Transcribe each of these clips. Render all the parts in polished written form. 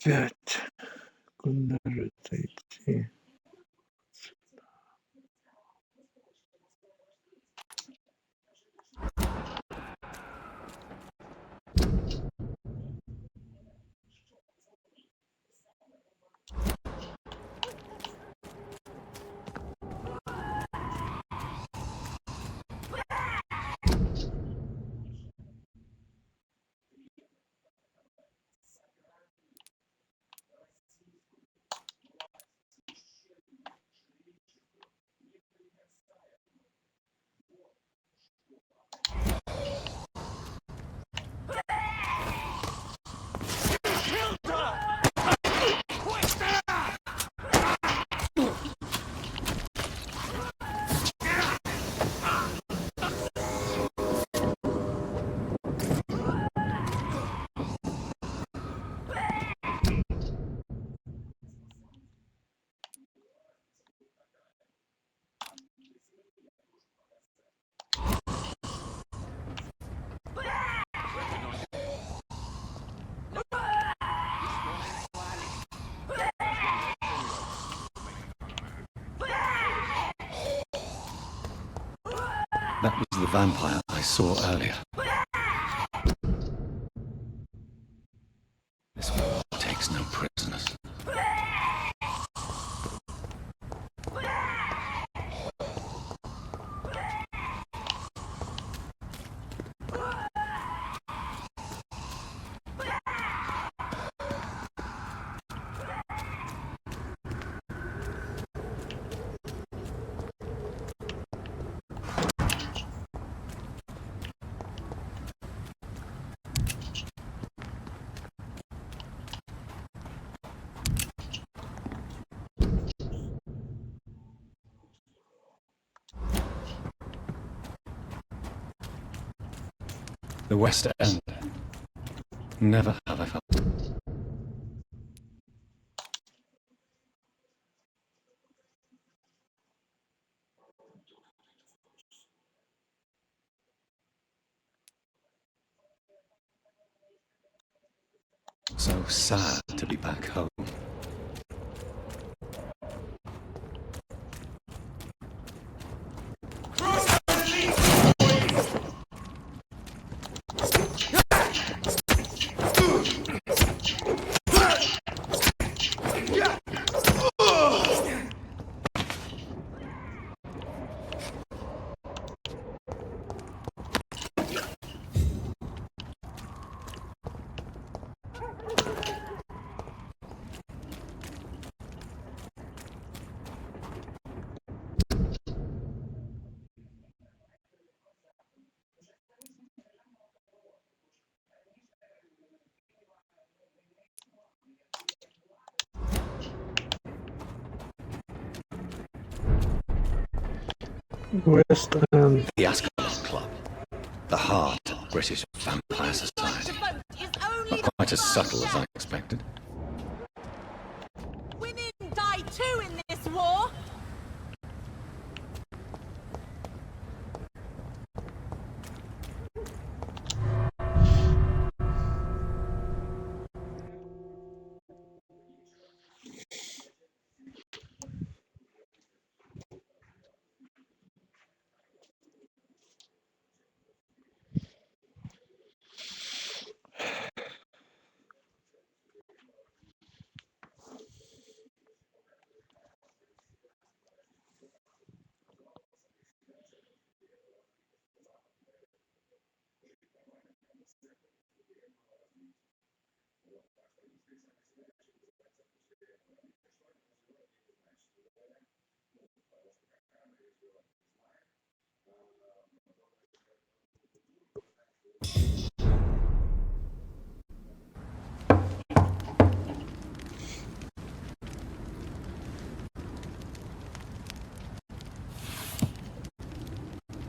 Опять. Куда же это идти? That was the vampire I saw earlier. This one takes no prisoners. The West End. Never have I felt so sad to be back home. West End. The Ascalon Club. The heart of British vampire society. Not quite as subtle as I expected. Women die too in this war.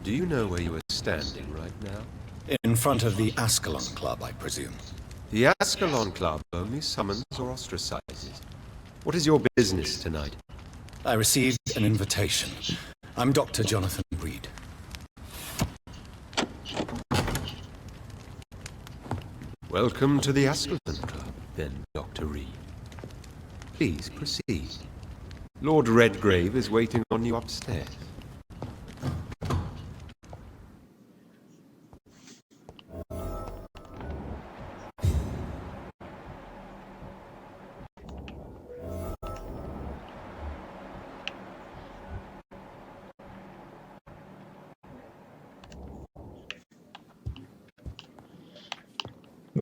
Do you know where you are standing right now? In front of the Ascalon Club, I presume. The Ascalon Club only summons or ostracizes. What is your business tonight? I received an invitation. I'm Dr. Jonathan Reed. Welcome to the Ascalon Club, then, Dr. Reed. Please proceed. Lord Redgrave is waiting on you upstairs.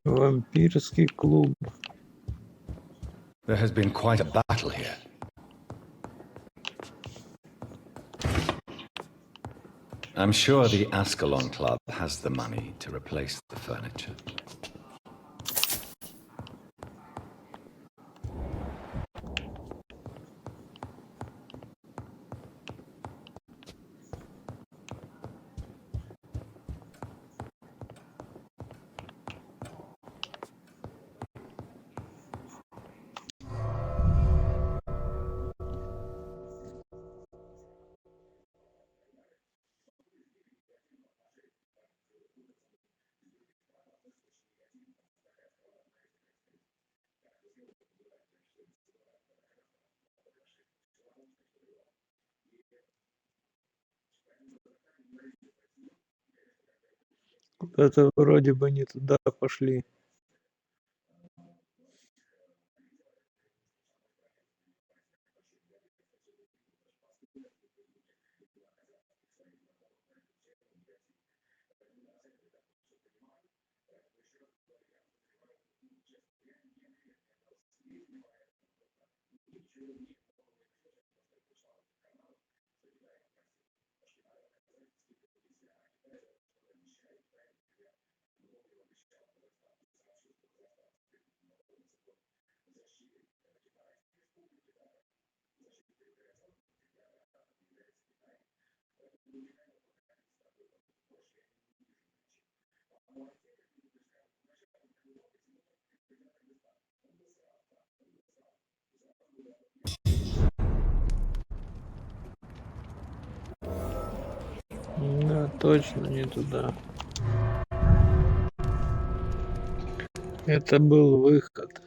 Вампирский клуб. There has been quite a battle here. I'm sure the Ascalon Club has the money to replace the furniture. Это вроде бы не туда пошли. Да, точно не туда. Это был выход.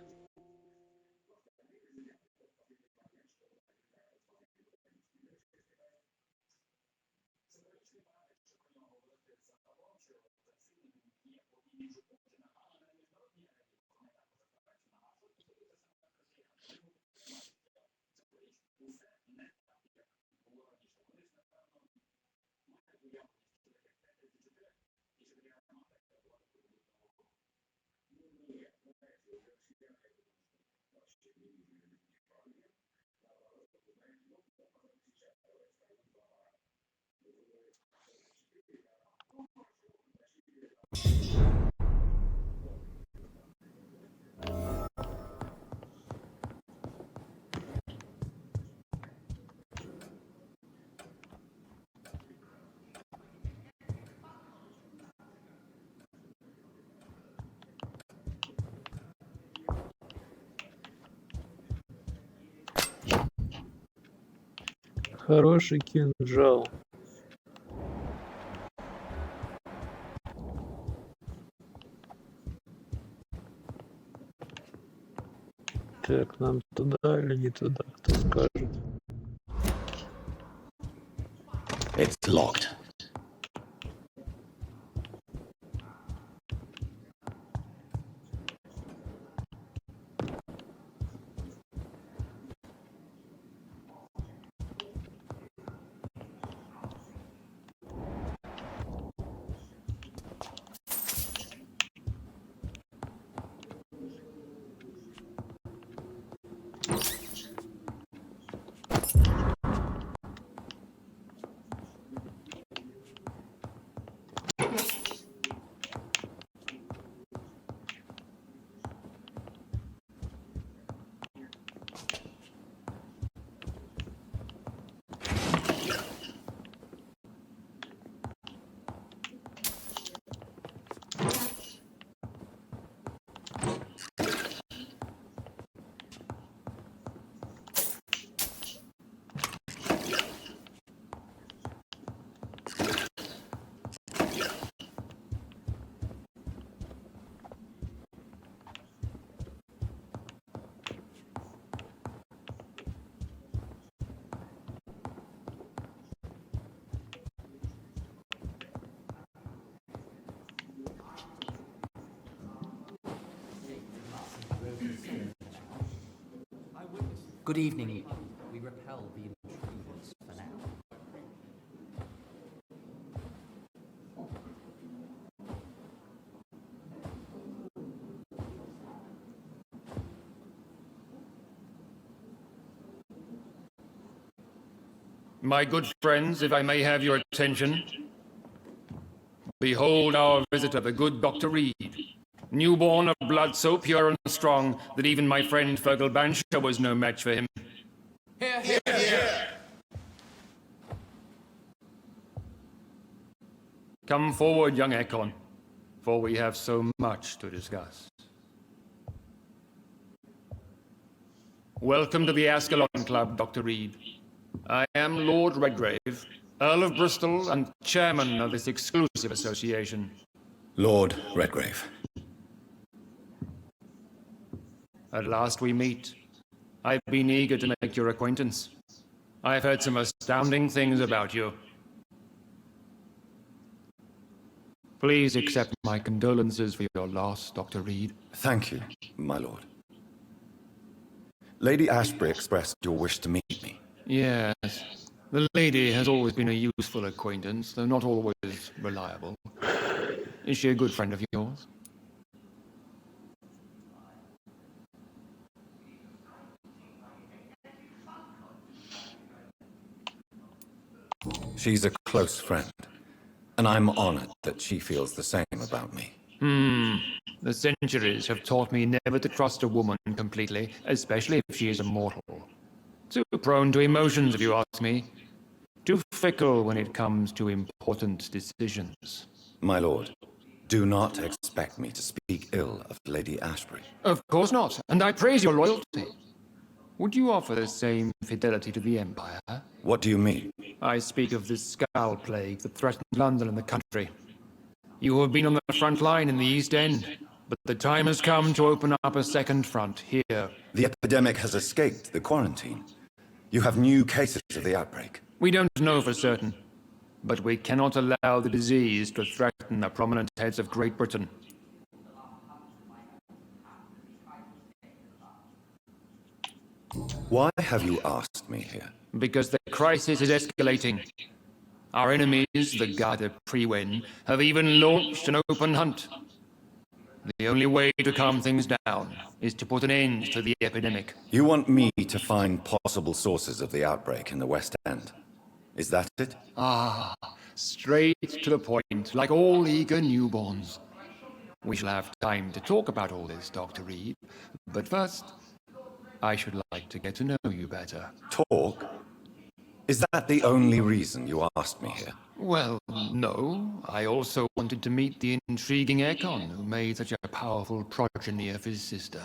Хороший кинжал. Так, нам туда или не туда, кто скажет? It's locked. Good evening. We repel the intruders for now. My good friends, if I may have your attention. Behold our visitor, the good Dr. Reed. Newborn of blood so pure and strong that even my friend Fergal Bansher was no match for him. Hear, hear, hear. Come forward, young Ekon, for we have so much to discuss. Welcome to the Ascalon Club, Dr. Reed. I am Lord Redgrave, Earl of Bristol and chairman of this exclusive association. Lord Redgrave. At last we meet. I've been eager to make your acquaintance. I've heard some astounding things about you. Please accept my condolences for your loss, Dr. Reed. Thank you, my lord. Lady Ashbury expressed your wish to meet me. Yes. The lady has always been a useful acquaintance, though not always reliable. Is she a good friend of yours? She's a close friend, and I'm honored that she feels the same about me. The centuries have taught me never to trust a woman completely, especially if she is a mortal. Too prone to emotions, if you ask me. Too fickle when it comes to important decisions. My lord, do not expect me to speak ill of Lady Ashbury. Of course not, and I praise your loyalty. Would you offer the same fidelity to the Empire? What do you mean? I speak of the Skull Plague that threatened London and the country. You have been on the front line in the East End, but the time has come to open up a second front here. The epidemic has escaped the quarantine. You have new cases of the outbreak. We don't know for certain, but we cannot allow the disease to threaten the prominent heads of Great Britain. Why have you asked me here? Because the crisis is escalating. Our enemies, the Garda Priwen, have even launched an open hunt. The only way to calm things down is to put an end to the epidemic. You want me to find possible sources of the outbreak in the West End? Is that it? Ah, straight to the point, like all eager newborns. We shall have time to talk about all this, Dr. Reed. But first, I should like to get to know you better. Talk? Is that the only reason you asked me here? Well, no. I also wanted to meet the intriguing Ekon, who made such a powerful progeny of his sister.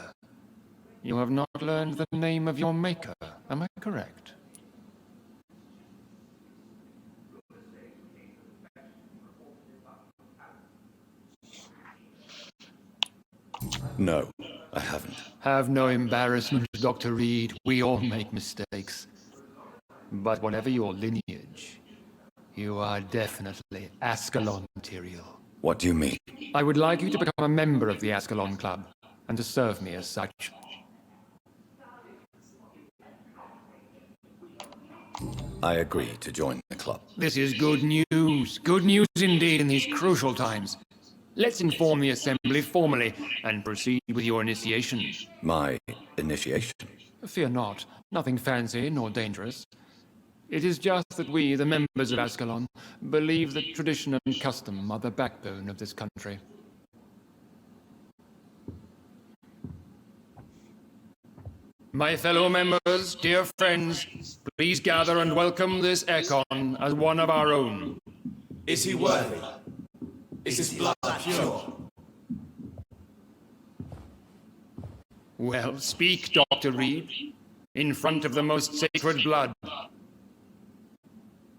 You have not learned the name of your maker, am I correct? No, I haven't. Have no embarrassment, Dr. Reed. We all make mistakes. But whatever your lineage, you are definitely Ascalon material. What do you mean? I would like you to become a member of the Ascalon Club, and to serve me as such. I agree to join the club. This is good news. Good news indeed in these crucial times. Let's inform the Assembly formally, and proceed with your initiation. My initiation? Fear not. Nothing fancy nor dangerous. It is just that we, the members of Ascalon, believe that tradition and custom are the backbone of this country. My fellow members, dear friends, please gather and welcome this Ekon as one of our own. Is he worthy? Is his blood pure? Well, speak, Dr. Reed, in front of the most sacred blood.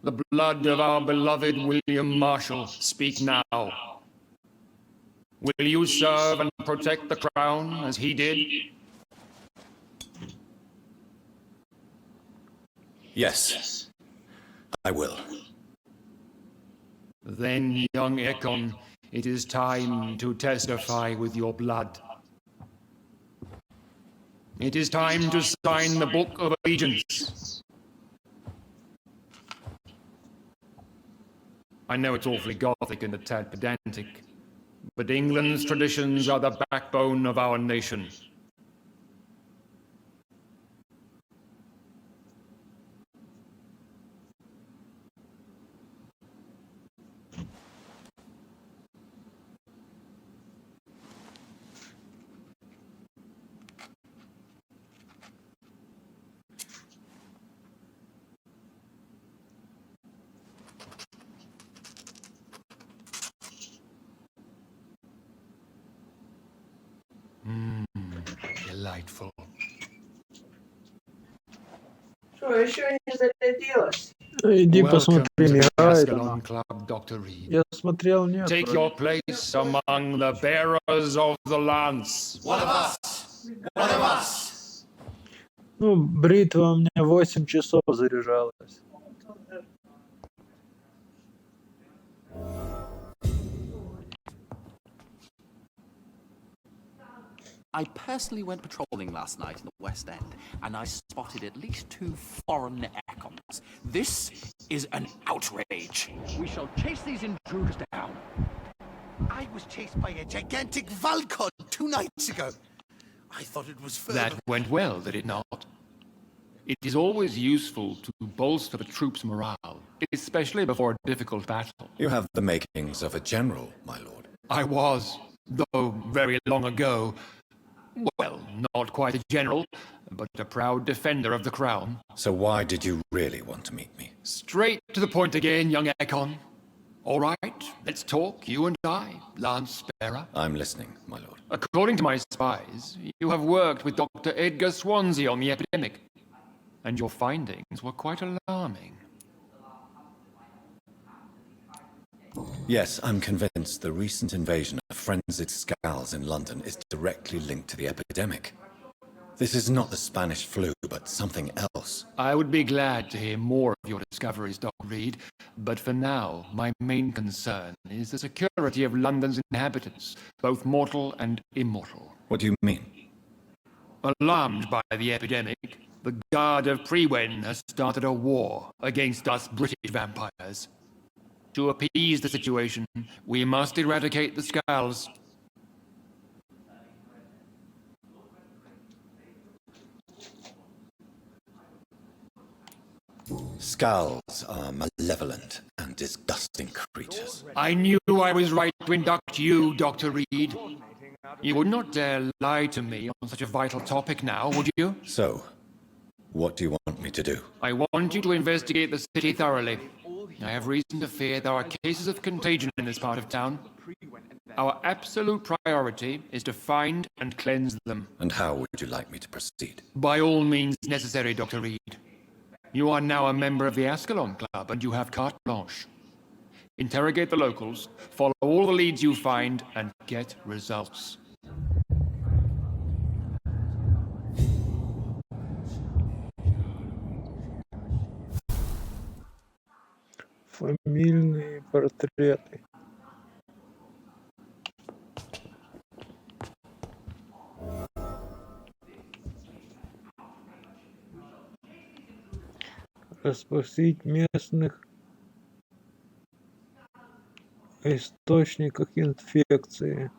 The blood of our beloved William Marshall, speak now. Will you serve and protect the crown as he did? Yes, I will. Then, young Ekon, it is time to testify with your blood. It is time to sign the Book of Allegiance. I know it's awfully gothic and a tad pedantic, but England's traditions are the backbone of our nation. Delightful. Что, еще не зарядилась? Иди посмотри, не играет Ascalon она. Club, Dr. Reed. Я смотрел, нет. Take вроде. your place among the bearers of the lance. One of us! One of us! Ну, бритва у меня 8 часов заряжалась. I personally went patrolling last night in the West End, and I spotted at least 2 foreign econs. This is an outrage. We shall chase these intruders down. I was chased by a gigantic Valcon 2 nights ago. I thought it was further. That went well, did it not? It is always useful to bolster the troops' morale, especially before a difficult battle. You have the makings of a general, my lord. I was, though very long ago, well, not quite a general, but a proud defender of the crown. So why did you really want to meet me? Straight to the point again, young Econ. All right, let's talk, you and I, Lance Bearer. I'm listening, my lord. According to my spies, you have worked with Dr. Edgar Swansea on the epidemic, and your findings were quite alarming. Yes, I'm convinced the recent invasion of frenzied skulls in London is directly linked to the epidemic. This is not the Spanish flu, but something else. I would be glad to hear more of your discoveries, Dr. Reed, but for now, my main concern is the security of London's inhabitants, both mortal and immortal. What do you mean? Alarmed by the epidemic, the Guard of Prewen has started a war against us British vampires. To appease the situation, we must eradicate the skulls. Skulls are malevolent and disgusting creatures. I knew I was right to induct you, Dr. Reed. You would not dare lie to me on such a vital topic now, would you? So, what do you want me to do? I want you to investigate the city thoroughly. I have reason to fear there are cases of contagion in this part of town. Our absolute priority is to find and cleanse them. And how would you like me to proceed? By all means necessary, Dr. Reed. You are now a member of the Ascalon Club, and you have carte blanche. Interrogate the locals, follow all the leads you find, and get results. Фамильные портреты. Расспросить местных источниках инфекции.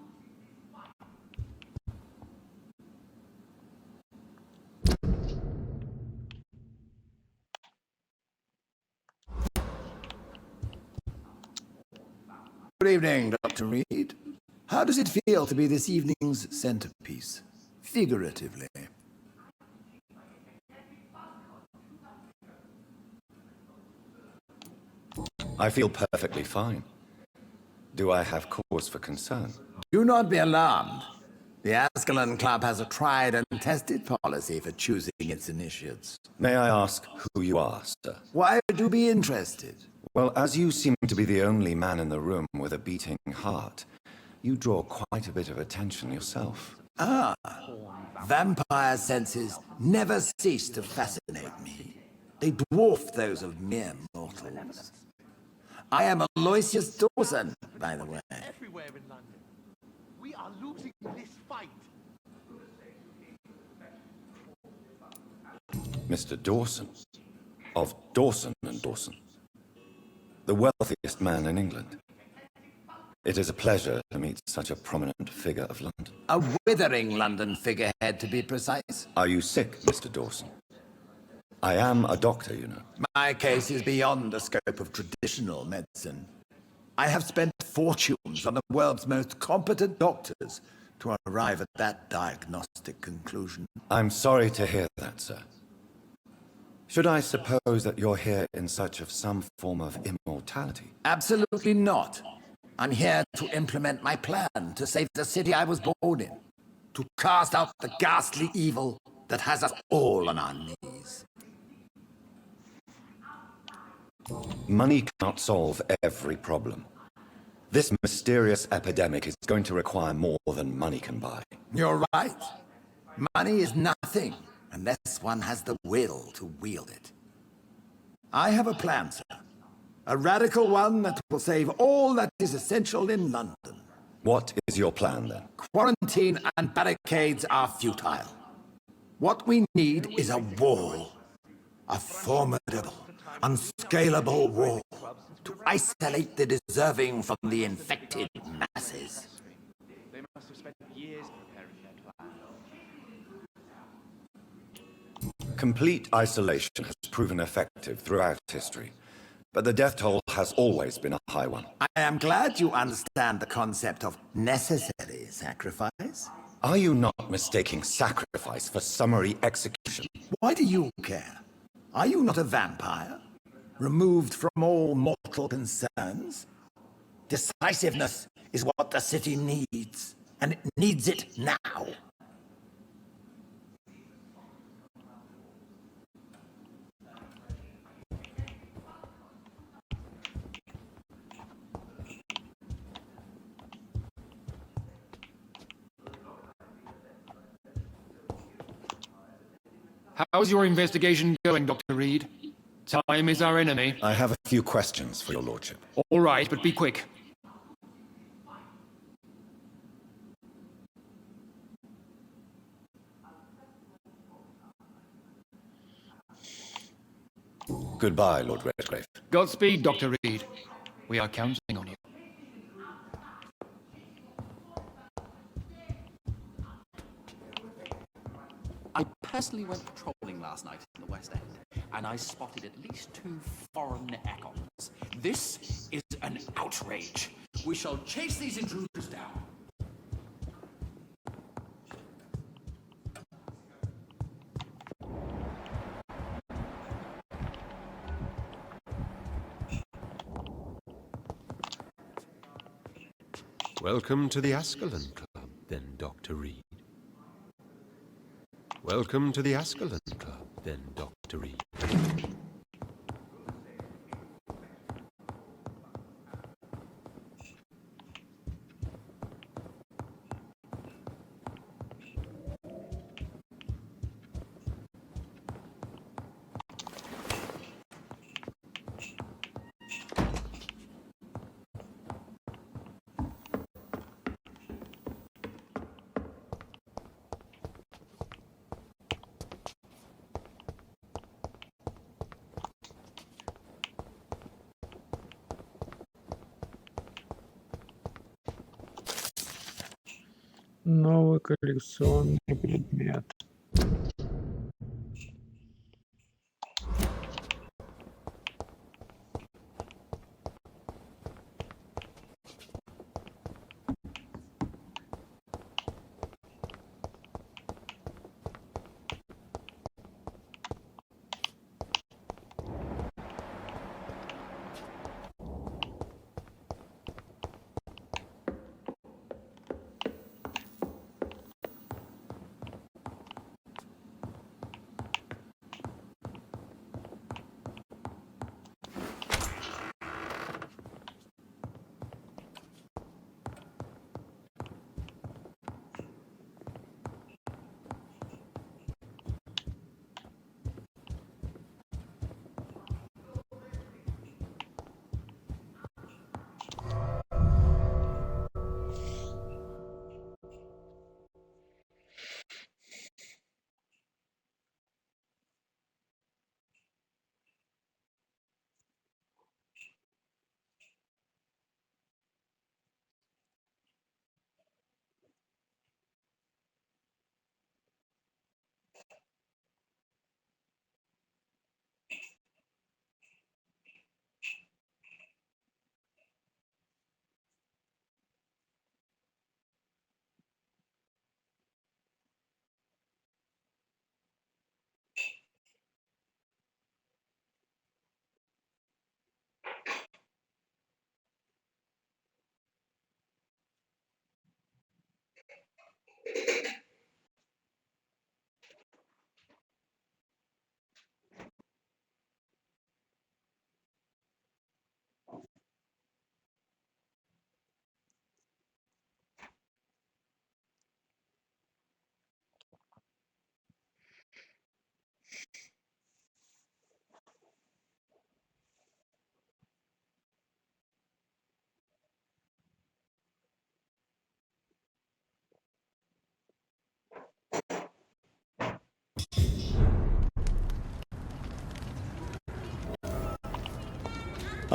Good evening, Dr. Reed. How does it feel to be this evening's centerpiece, figuratively? I feel perfectly fine. Do I have cause for concern? Do not be alarmed. The Ascalon Club has a tried and tested policy for choosing its initiates. May I ask who you are, sir? Why would you be interested? Well, as you seem to be the only man in the room with a beating heart, you draw quite a bit of attention yourself. Ah, vampire senses never cease to fascinate me. They dwarf those of mere mortals. I am Aloysius Dawson, by the way. Everywhere in London. We are losing this fight. Mr. Dawson. Of Dawson and Dawson. The wealthiest man in England. It is a pleasure to meet such a prominent figure of London. A withering London figurehead, to be precise. Are you sick, Mr. Dawson? I am a doctor, you know. My case is beyond the scope of traditional medicine. I have spent fortunes on the world's most competent doctors to arrive at that diagnostic conclusion. I'm sorry to hear that, sir. Should I suppose that you're here in search of some form of immortality? Absolutely not. I'm here to implement my plan to save the city I was born in. To cast out the ghastly evil that has us all on our knees. Money cannot solve every problem. This mysterious epidemic is going to require more than money can buy. You're right. Money is nothing unless one has the will to wield it. I have a plan, sir. A radical one that will save all that is essential in London. What is your plan, then? Quarantine and barricades are futile. What we need is a wall. A formidable, unscalable wall to isolate the deserving from the infected masses. They must have spent years preparing their plan. Complete isolation has proven effective throughout history, but the death toll has always been a high one. I am glad you understand the concept of necessary sacrifice. Are you not mistaking sacrifice for summary execution? Why do you care? Are you not a vampire? Removed from all mortal concerns? Decisiveness is what the city needs, and it needs it now. How's your investigation going, Dr. Reed? Time is our enemy. I have a few questions for your lordship. All right, but be quick. Goodbye, Lord Redgrave. Godspeed, Dr. Reed. We are counting on you. I personally went patrolling last night in the West End, and I spotted at least 2 foreign econs. This is an outrage. We shall chase these intruders down. Welcome to the Ascalon Club, then, Dr. Reed. Welcome to the Ascalon Club, then, Dr. Reed. Новый коллекционный предмет.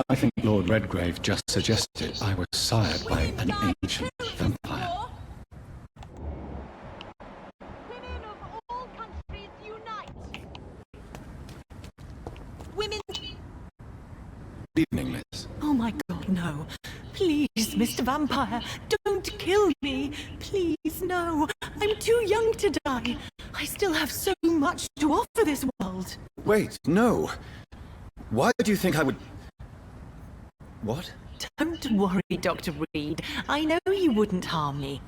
I think Lord Redgrave just suggested I was sired by an ancient vampire. Women of all countries unite! Women... Good evening, miss. Oh my god, no. Please, Mr. Vampire, don't kill me. Please, no. I'm too young to die. I still have so much to offer this world. Wait, no. Why do you think I would... What? Don't worry, Dr. Reed. I know you wouldn't harm me.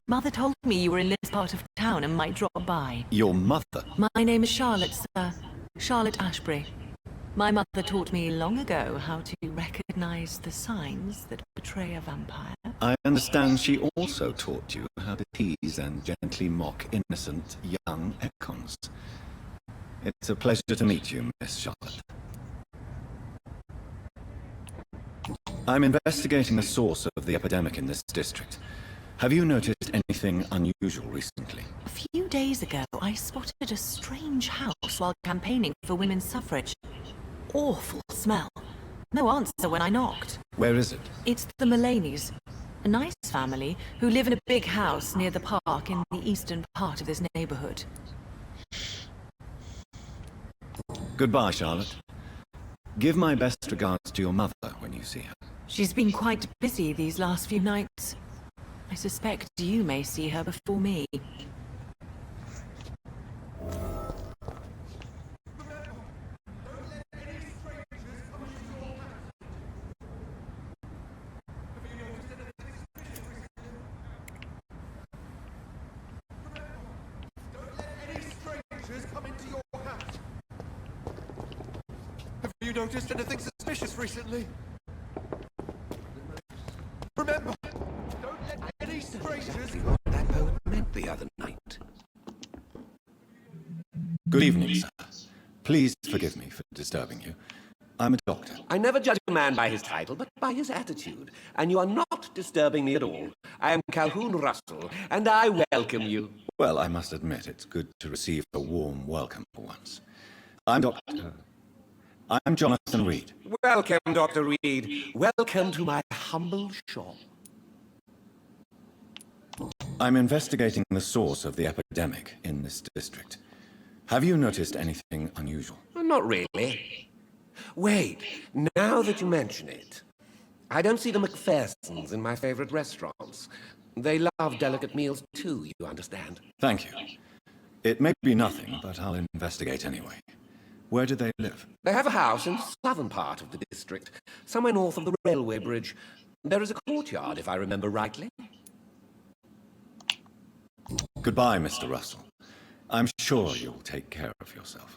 Mother told me you were in this part of town and might drop by. Your mother? My name is Charlotte, sir. Charlotte Ashbury. My mother taught me long ago how to recognize the signs that betray a vampire. I understand she also taught you how to tease and gently mock innocent young econs. It's a pleasure to meet you, Miss Charlotte. I'm investigating the source of the epidemic in this district. Have you noticed anything unusual recently? A few days ago, I spotted a strange house while campaigning for women's suffrage. Awful smell. No answer when I knocked. Where is it? It's the Mullaney's, a nice family who live in a big house near the park in the eastern part of this neighborhood. Goodbye, Charlotte. Give my best regards to your mother when you see her. She's been quite busy these last few nights. I suspect you may see her before me. Have you noticed anything suspicious recently? Remember, don't let any strangers... What that poet meant the other night. Good evening, sir. Please forgive me for disturbing you. I'm a doctor. I never judge a man by his title, but by his attitude. And you are not disturbing me at all. I am Calhoun Russell, and I welcome you. Well, I must admit, it's good to receive a warm welcome for once. I'm Jonathan Reed. Welcome, Dr. Reed. Welcome to my humble shop. I'm investigating the source of the epidemic in this district. Have you noticed anything unusual? Not really. Wait, now that you mention it, I don't see the McPhersons in my favorite restaurants. They love delicate meals too, you understand. Thank you. It may be nothing, but I'll investigate anyway. Where do they live? They have a house in the southern part of the district, somewhere north of the railway bridge. There is a courtyard, if I remember rightly. Goodbye, Mr. Russell. I'm sure you'll take care of yourself.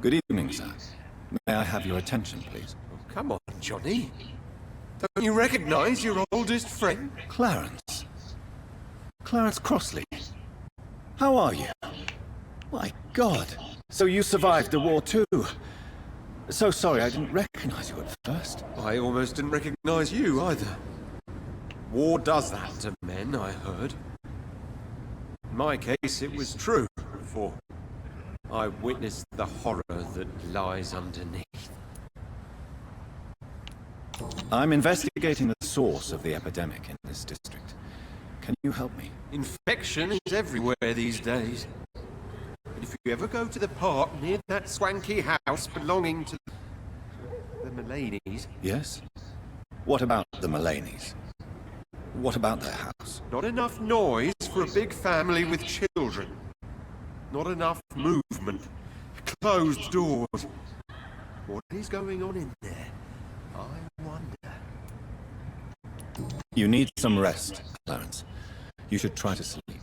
Good evening, sir. May I have your attention, please? Oh, come on, Johnny. Don't you recognize your oldest friend? Clarence. Clarence Crossley. How are you? My God. So you survived the war too. So sorry I didn't recognize you at first. I almost didn't recognize you either. War does that to men, I heard. In my case, it was true, for I witnessed the horror that lies underneath. I'm investigating the source of the epidemic in this district. Can you help me? Infection is everywhere these days. But if you ever go to the park near that swanky house belonging to the Mullaney's... Yes? What about the Mullaney's? What about their house? Not enough noise for a big family with children. Not enough movement. Closed doors. What is going on in there? I wonder. You need some rest, Clarence. You should try to sleep.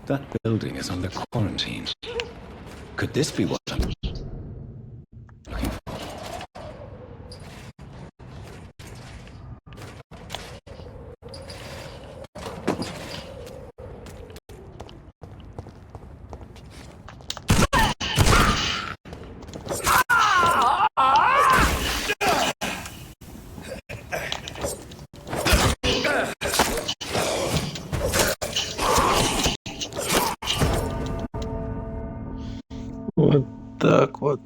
That building is under quarantine. Could this be what I'm looking for? Вот так вот.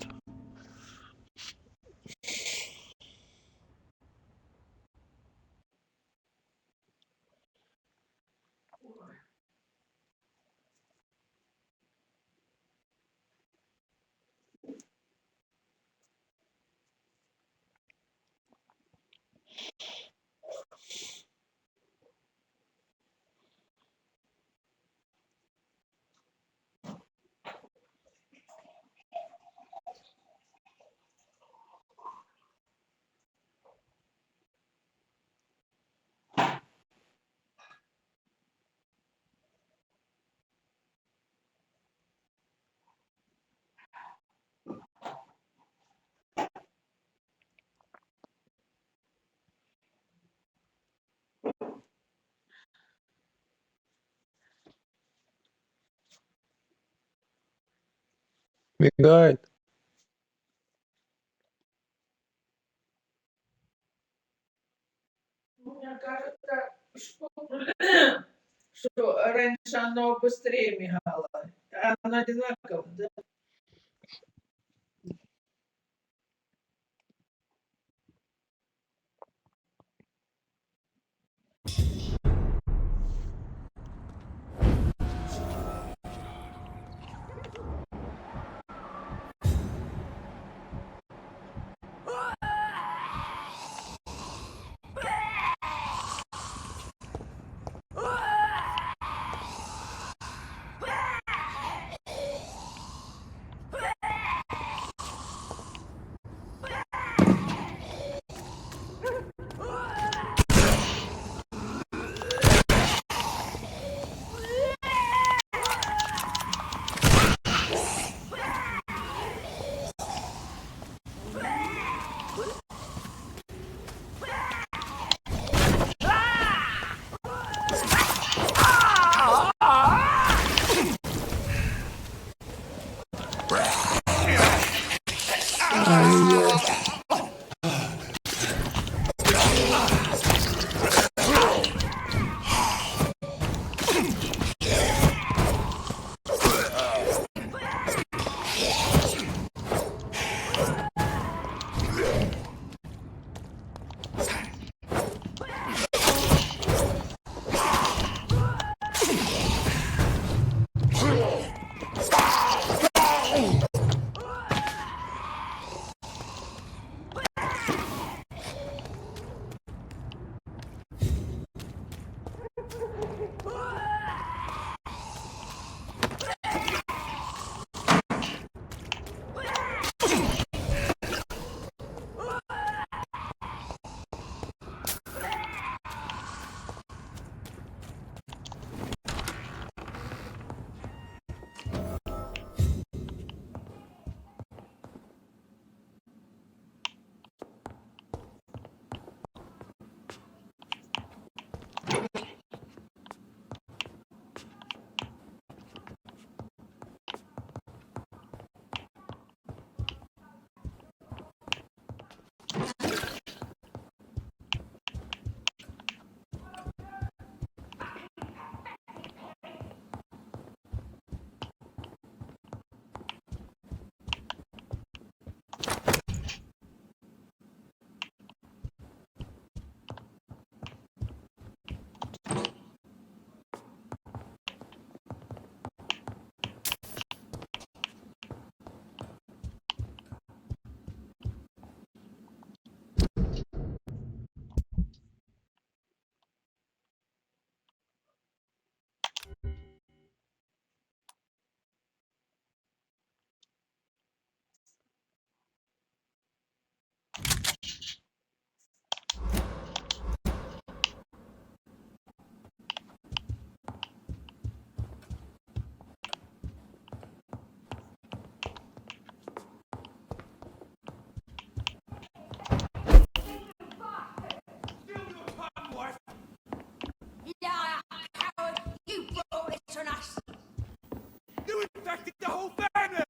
Мигает. Мне кажется, что раньше оно быстрее мигало. Оно одинаково, да? us! You infected the whole family!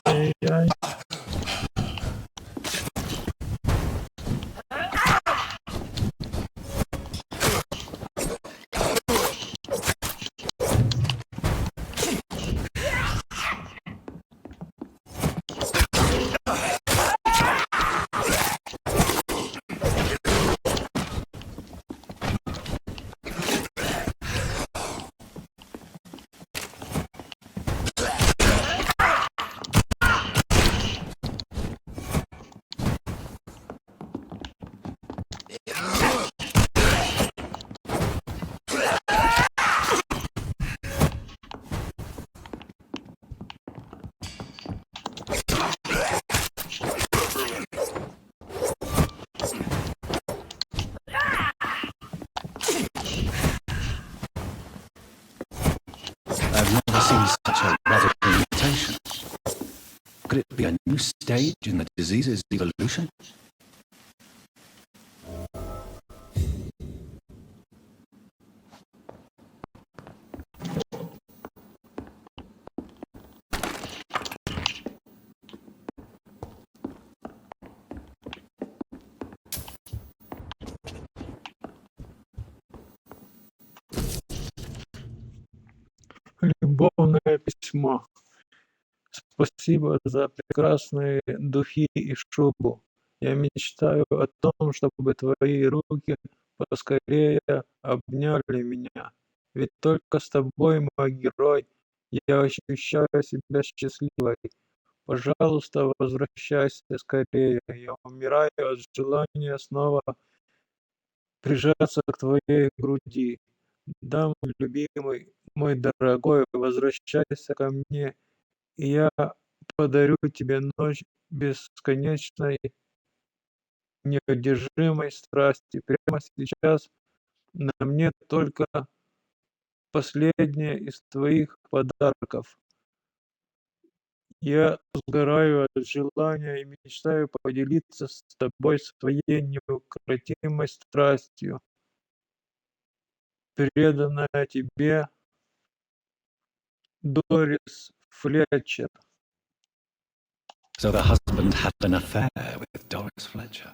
Ай-яй. I've never seen such a radical mutation. Could it be a new stage in the disease's evolution? Любовное письмо. Спасибо за прекрасные духи и шубу. Я мечтаю о том, чтобы твои руки поскорее обняли меня. Ведь только с тобой, мой герой, я ощущаю себя счастливой. Пожалуйста, возвращайся скорее. Я умираю от желания снова прижаться к твоей груди. Да, мой любимый, мой дорогой, возвращайся ко мне, и я подарю тебе ночь бесконечной, неудержимой страсти. Прямо сейчас на мне только последнее из твоих подарков. Я сгораю от желания и мечтаю поделиться с тобой своей неукротимой страстью. Преданная тебе Дорис Флетчер. So the husband had an affair with Doris Fletcher.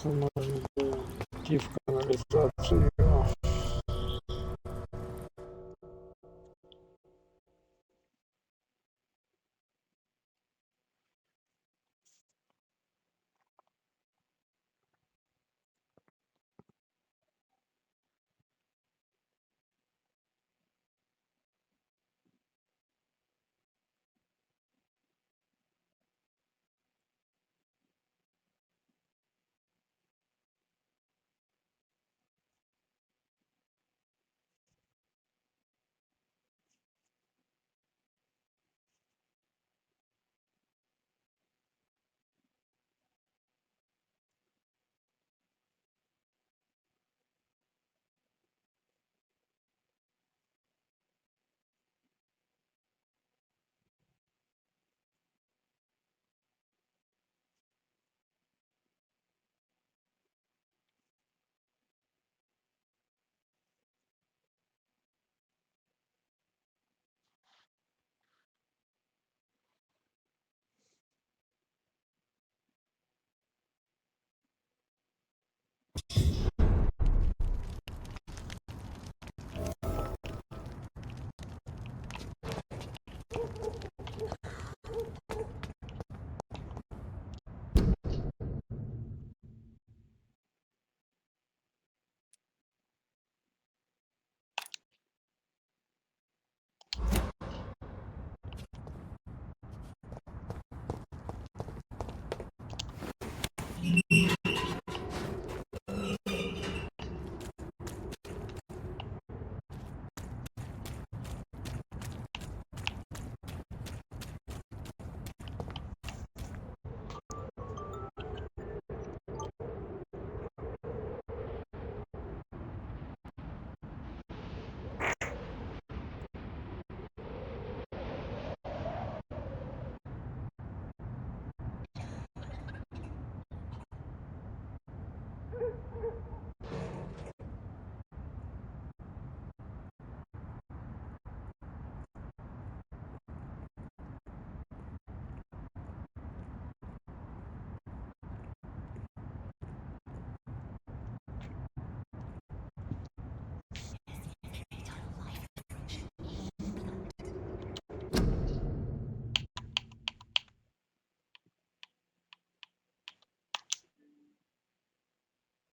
кажется, можно было идти в канализацию.